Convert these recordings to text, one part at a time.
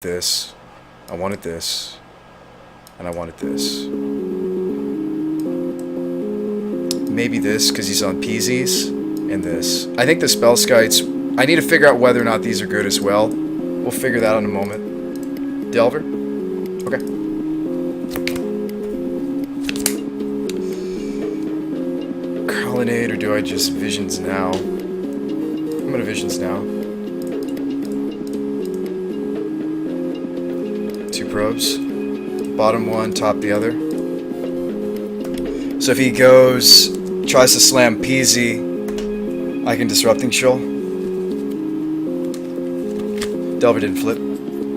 this, I wanted this, and I wanted this. Maybe this, because he's on Peasies, and this. I think the spell skites, I need to figure out whether or not these are good as well. We'll figure that out in a moment. Delver? Okay. Colonnade, or do I just Visions now? I'm gonna Visions now. Probes. Bottom one, top the other. So if he goes, tries to slam Peasy, I can Disrupting Shoal. Delver didn't flip.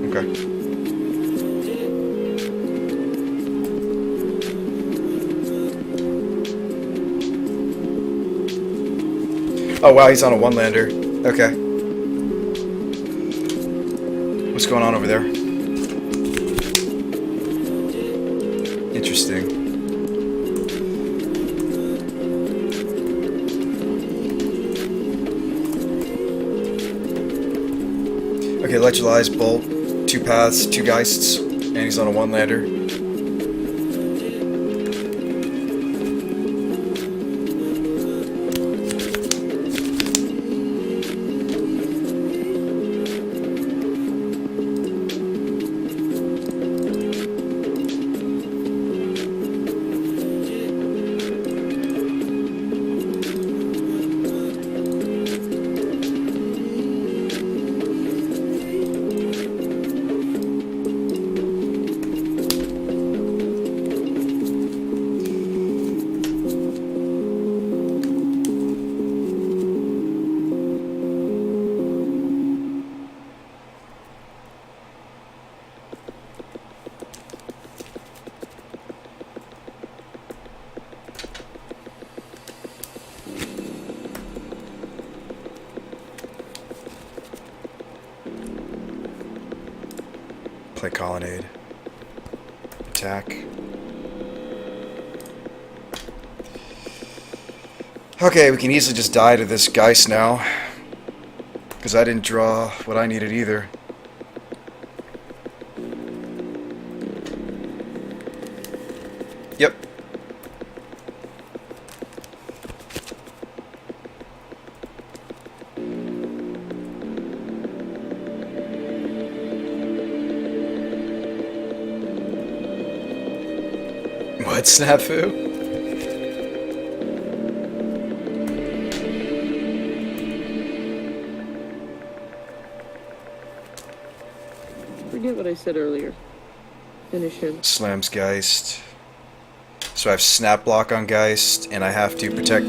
Okay. Oh wow, he's on a one-lander. Okay. What's going on over there? Interesting. Okay, Electrolyze, Bolt, 2 paths, 2 Geists, and he's on a one-lander. Play Colonnade. Attack. Okay, we can easily just die to this Geist now. Because I didn't draw what I needed either. Yep. What, snafu? Forget what I said earlier. Finish him. Slams Geist. So I have Snap Block on Geist, and I have to protect...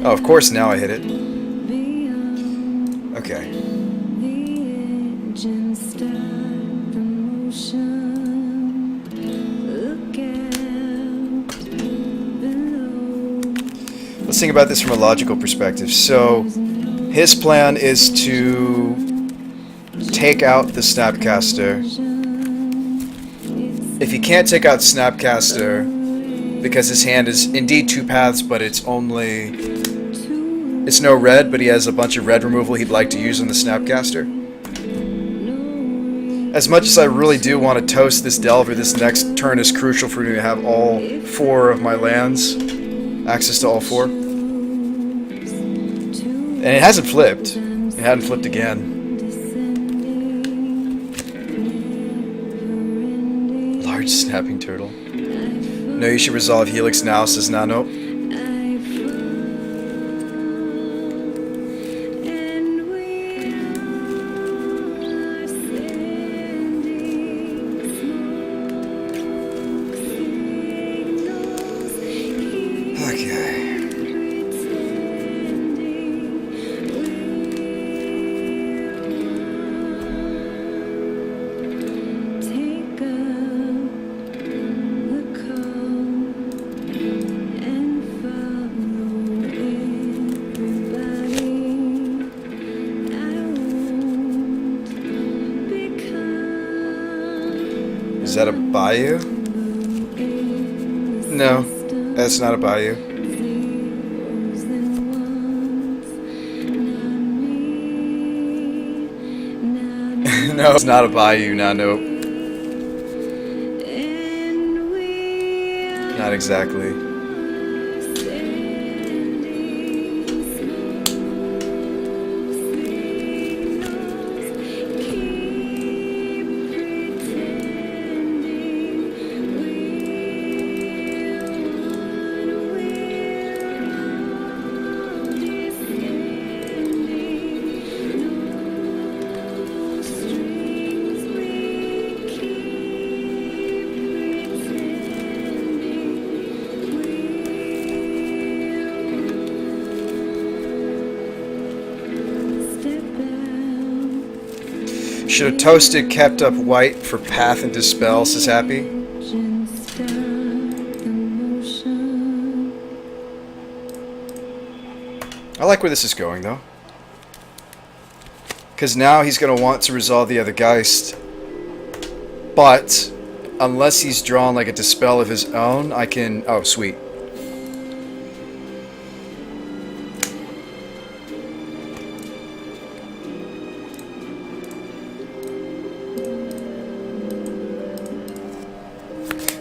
Oh, of course now I hit it. Okay. Let's think about this from a logical perspective. So, his plan is to take out the Snapcaster. If he can't take out Snapcaster, because his hand is indeed 2 paths, but it's only... It's no red, but he has a bunch of red removal he'd like to use on the Snapcaster. As much as I really do want to toast this Delver, this next turn is crucial for me to have all 4 of my lands. Access to all 4. And it hasn't flipped. It hadn't flipped again. Large snapping turtle. No, you should resolve Helix now, says Nano. Is that a bayou? No, that's not a bayou. No, it's not a bayou now, nope. Not exactly. Should have toasted, kept up white for Path and Dispel, says Happy. I like where this is going, though. Because now he's going to want to resolve the other Geist. But, unless he's drawn like a Dispel of his own, I can... Oh, sweet.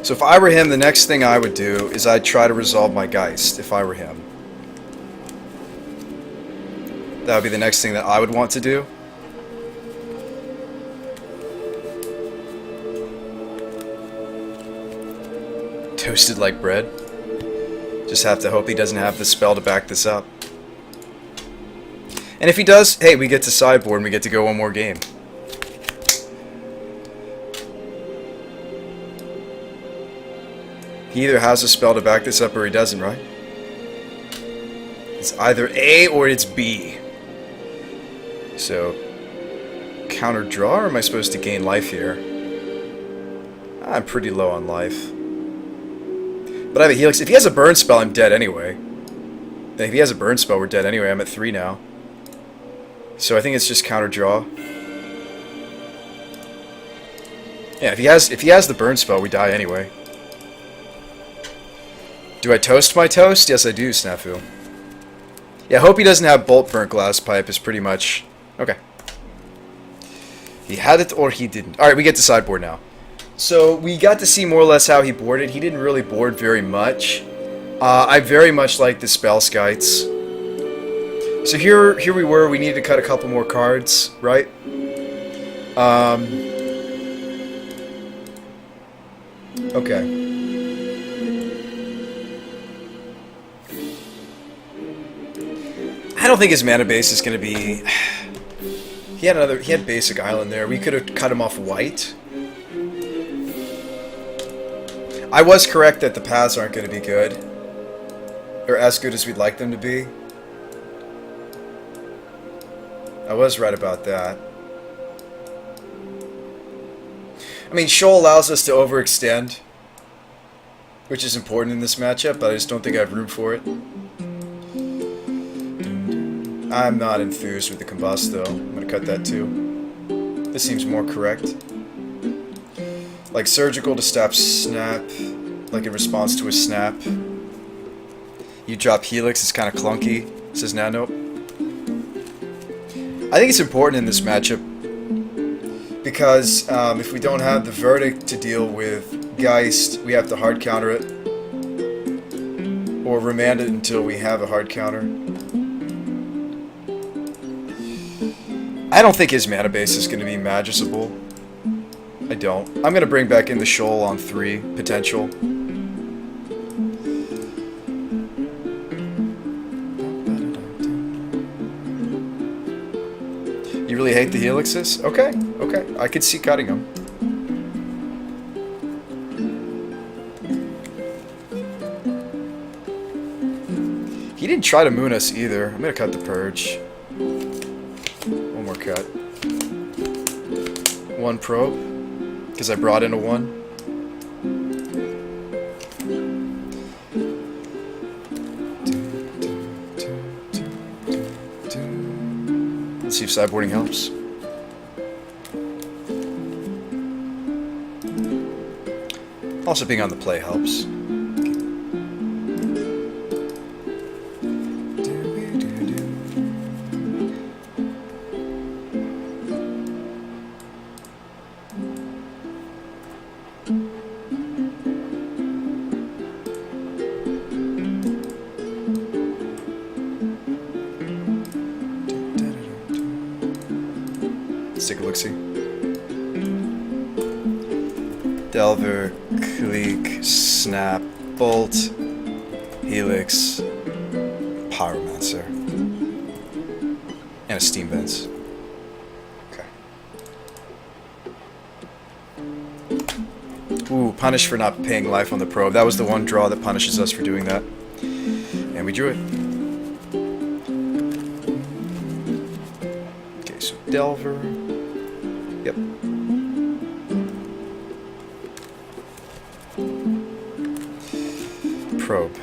So if I were him, the next thing I would do is I'd try to resolve my Geist, if I were him. That would be the next thing that I would want to do. Toasted like bread. Just have to hope he doesn't have the spell to back this up. And if he does, hey, we get to sideboard and we get to go one more game. He either has a spell to back this up or he doesn't, right? It's either A or it's B. So, counter draw, or am I supposed to gain life here? I'm pretty low on life. But I have a Helix. If he has a burn spell, I'm dead anyway. If he has a burn spell, we're dead anyway. I'm at 3 now. So I think it's just counter draw. Yeah, if he has the burn spell, we die anyway. Do I toast my toast? Yes, I do, Snafu. Yeah, I hope he doesn't have bolt burnt glass pipe is pretty much... Okay. He had it or he didn't. Alright, we get to sideboard now. So, we got to see more or less how he boarded. He didn't really board very much. I very much like the spell skites. So here we were. We needed to cut a couple more cards, right? Okay. I don't think his mana base is going to be... He had basic island there. We could have cut him off white. I was correct that the paths aren't going to be good. Or as good as we'd like them to be. I was right about that. I mean, Shoal allows us to overextend, which is important in this matchup, but I just don't think I have room for it. I'm not enthused with the combust, though. I'm going to cut that too. This seems more correct. Like surgical to stop snap, like in response to a snap. You drop Helix, it's kind of clunky, says Nano. I think it's important in this matchup because if we don't have the Verdict to deal with Geist, we have to hard counter it. Or remand it until we have a hard counter. I don't think his mana base is going to be Magisable. I don't. I'm going to bring back in the Shoal on 3, potential. You really hate the Helixes? Okay, okay. I could see cutting them. He didn't try to moon us either. I'm going to cut the Purge. One more cut. 1 probe, because I brought in a 1. Let's see if sideboarding helps. Also being on the play helps. Let's take a look-see. Delver, Clique, Snap, Bolt, Helix, Pyromancer, and a Steam Vents. Okay. Ooh, punish for not paying life on the probe. That was the one draw that punishes us for doing that. And we drew it. Okay, so Delver. Yep. Probe.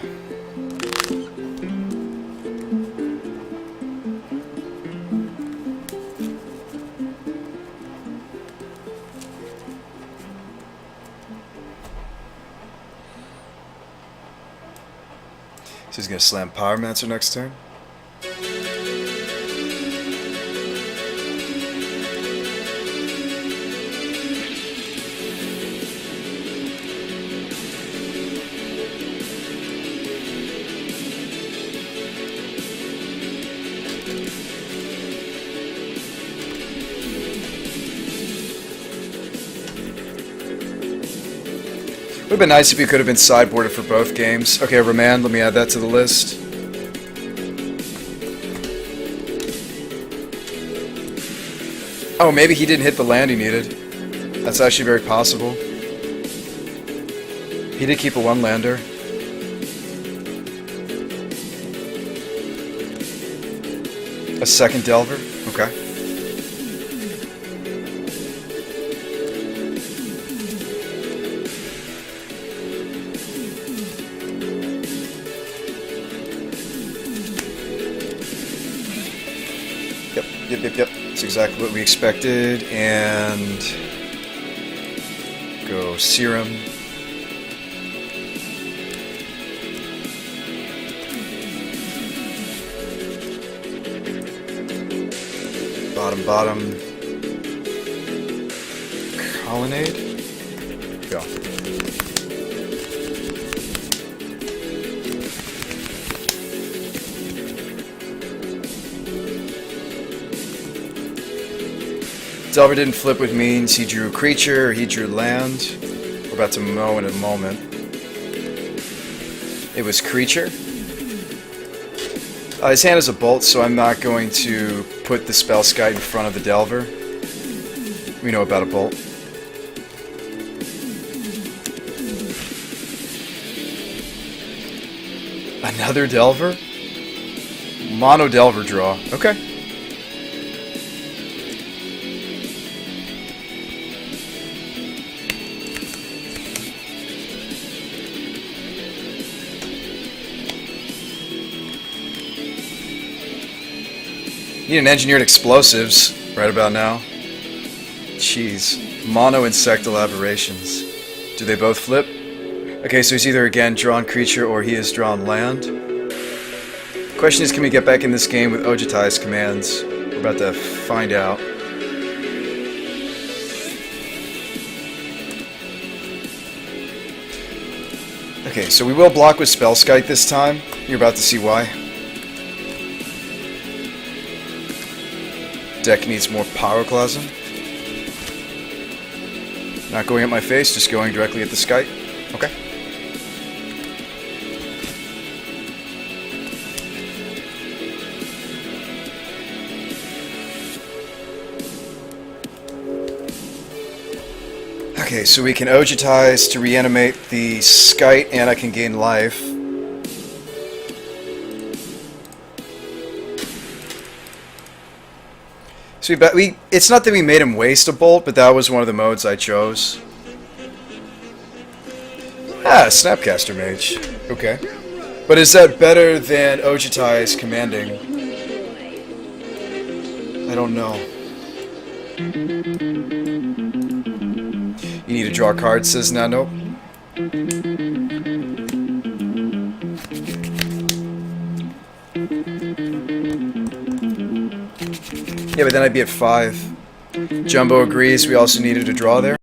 So he's gonna slam Pyromancer next turn. Would have been nice if you could have been sideboarded for both games. Okay, Remand, let me add that to the list. Oh, maybe he didn't hit the land he needed. That's actually very possible. He did keep a one-lander. A second Delver? Okay. Yep. That's exactly what we expected. And go Serum. Bottom. Colonnade. Go. Delver didn't flip, which means he drew creature, or he drew land. We're about to mow in a moment. It was creature. His hand is a bolt, so I'm not going to put the Spellskite in front of the Delver. We know about a bolt. Another Delver? Mono Delver draw. Okay. Need an engineered explosives right about now. Jeez. Mono insectal aberrations. Do they both flip? Okay, so he's either again drawn creature or he has drawn land. The question is, can we get back in this game with Ojutai's commands? We're about to find out. Okay, so we will block with Spellskite this time. You're about to see why. Deck needs more Pyroclasm. Not going at my face, just going directly at the Skite. Okay. Okay, so we can Ojutize to reanimate the Skite, and I can gain life. So it's not that we made him waste a bolt, but that was one of the modes I chose. Ah, Snapcaster Mage. Okay. But is that better than Ojutai's commanding? I don't know. You need to draw a card, says Nano. Yeah, but then I'd be at 5. Jumbo agrees we also needed a draw there.